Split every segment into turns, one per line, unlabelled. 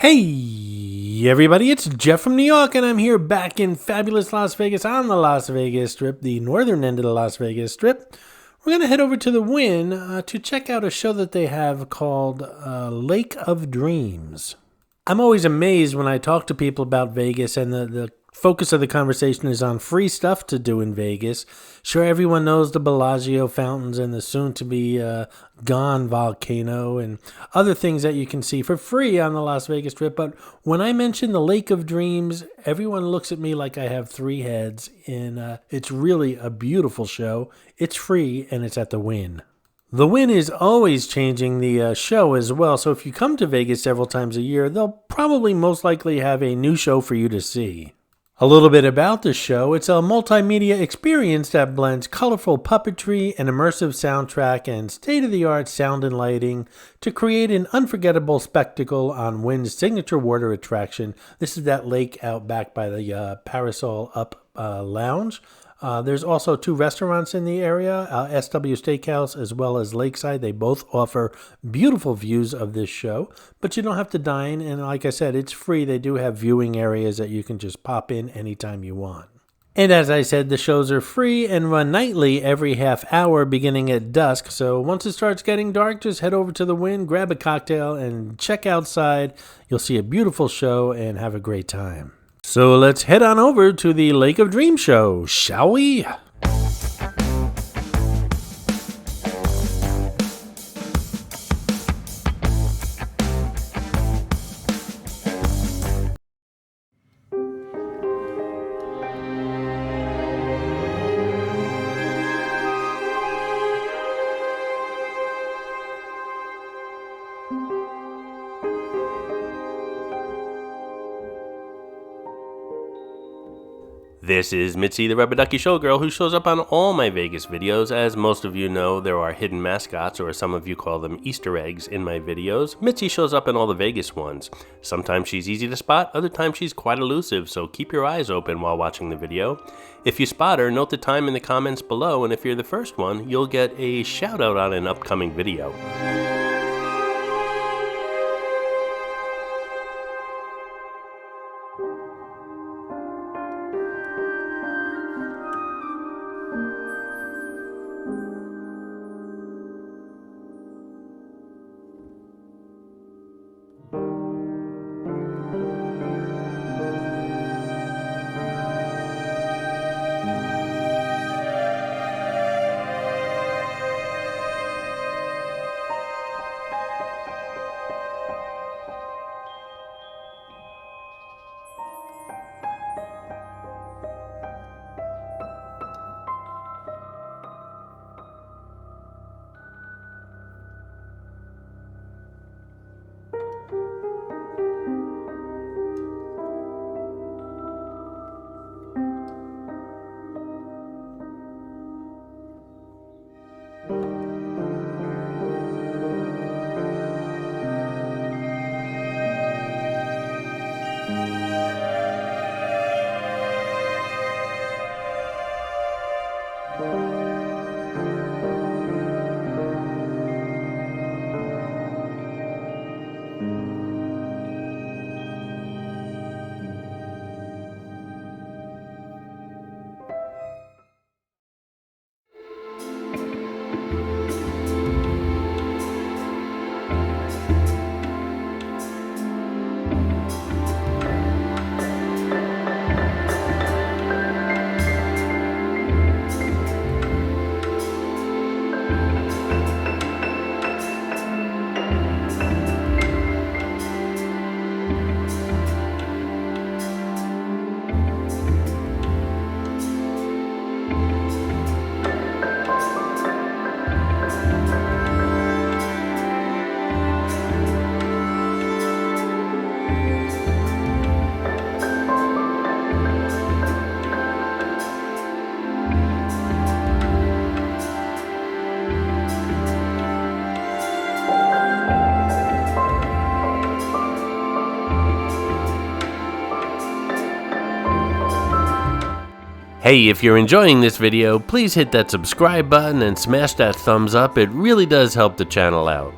Hey everybody, it's Jeff from New York, and I'm here back in fabulous Las Vegas on the Las Vegas Strip, the northern end of the Las Vegas Strip. We're going to head over to the Wynn to check out a show that they have called Lake of Dreams. I'm always amazed when I talk to people about Vegas, and the focus of the conversation is on free stuff to do in Vegas. Sure, everyone knows the Bellagio fountains and the soon-to-be gone volcano and other things that you can see for free on the Las Vegas Strip. But when I mention the Lake of Dreams, everyone looks at me like I have three heads. And it's really a beautiful show. It's free, and it's at the Wynn. The Wynn is always changing the show as well. So if you come to Vegas several times a year, they'll probably most likely have a new show for you to see. A little bit about the show. It's a multimedia experience that blends colorful puppetry, an immersive soundtrack, and state-of-the-art sound and lighting to create an unforgettable spectacle on Wynn's signature water attraction. This is that lake out back by the Parasol Up Lounge. There's also two restaurants in the area, SW Steakhouse as well as Lakeside. They both offer beautiful views of this show, but you don't have to dine. And like I said, it's free. They do have viewing areas that you can just pop in anytime you want. And as I said, the shows are free and run nightly every half hour beginning at dusk. So once it starts getting dark, just head over to the Wynn, grab a cocktail, and check outside. You'll see a beautiful show and have a great time. So let's head on over to the Lake of Dreams show, shall we?
This is Mitzi, the Rubber Ducky Showgirl, who shows up on all my Vegas videos. As most of you know, there are hidden mascots, or some of you call them Easter eggs, in my videos. Mitzi shows up in all the Vegas ones. Sometimes she's easy to spot, other times she's quite elusive, so keep your eyes open while watching the video. If you spot her, note the time in the comments below, and if you're the first one, you'll get a shout out on an upcoming video. Hey, if you're enjoying this video, please hit that subscribe button and smash that thumbs up. It really does help the channel out.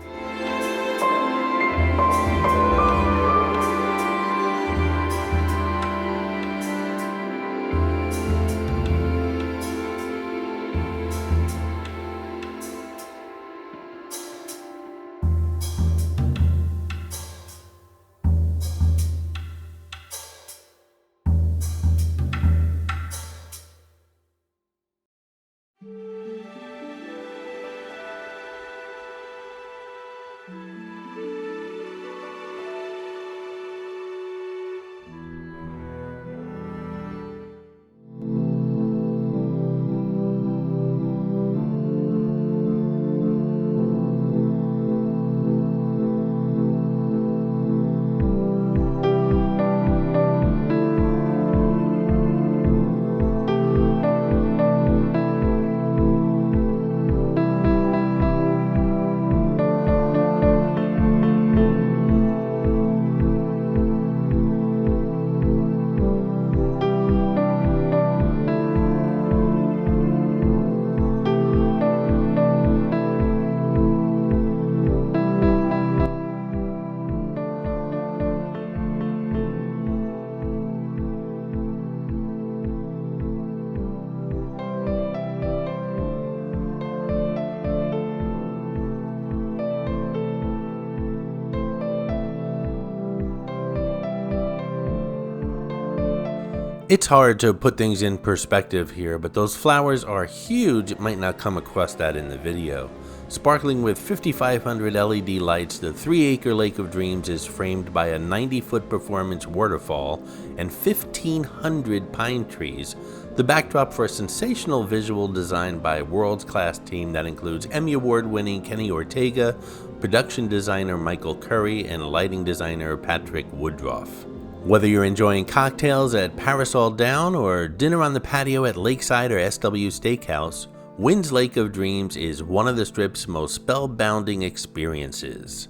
It's hard to put things in perspective here, but those flowers are huge. It might not come across that in the video. Sparkling with 5,500 LED lights, the 3-acre Lake of Dreams is framed by a 90-foot performance waterfall and 1,500 pine trees, the backdrop for a sensational visual designed by a world-class team that includes Emmy Award-winning Kenny Ortega, production designer Michael Curry, and lighting designer Patrick Woodruff. Whether you're enjoying cocktails at Parasol Down or dinner on the patio at Lakeside or SW Steakhouse, Wynn's Lake of Dreams is one of the Strip's most spellbinding experiences.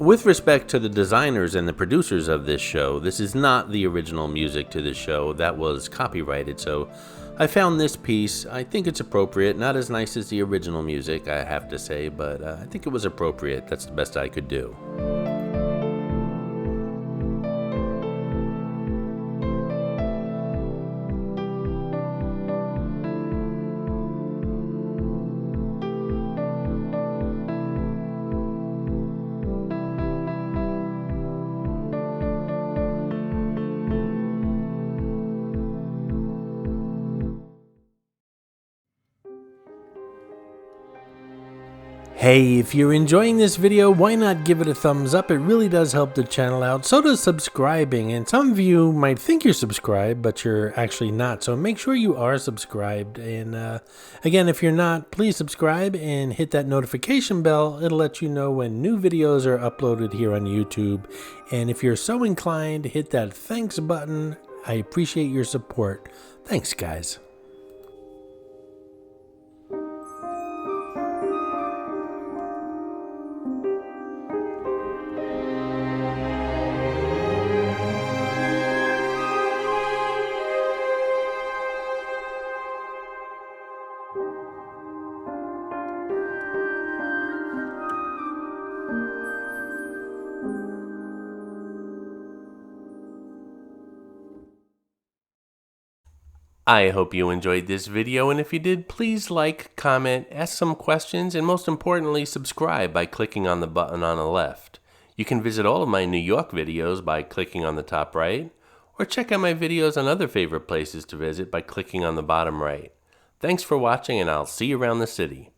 With respect to the designers and the producers of this show, this is not the original music to the show. That was copyrighted, so I found this piece. I think it's appropriate. Not as nice as the original music, I have to say, but I think it was appropriate. That's the best I could do. Hey, if you're enjoying this video, why not give it a thumbs up? It really does help the channel out. So does subscribing, and some of you might think you're subscribed, but you're actually not. So make sure you are subscribed. And again, if you're not, please subscribe and hit that notification bell. It'll let you know when new videos are uploaded here on YouTube. And if you're so inclined, hit that thanks button. I appreciate your support. Thanks, guys.
I hope you enjoyed this video, and if you did, please like, comment, ask some questions, and most importantly, subscribe by clicking on the button on the left. You can visit all of my New York videos by clicking on the top right, or check out my videos on other favorite places to visit by clicking on the bottom right. Thanks for watching, and I'll see you around the city.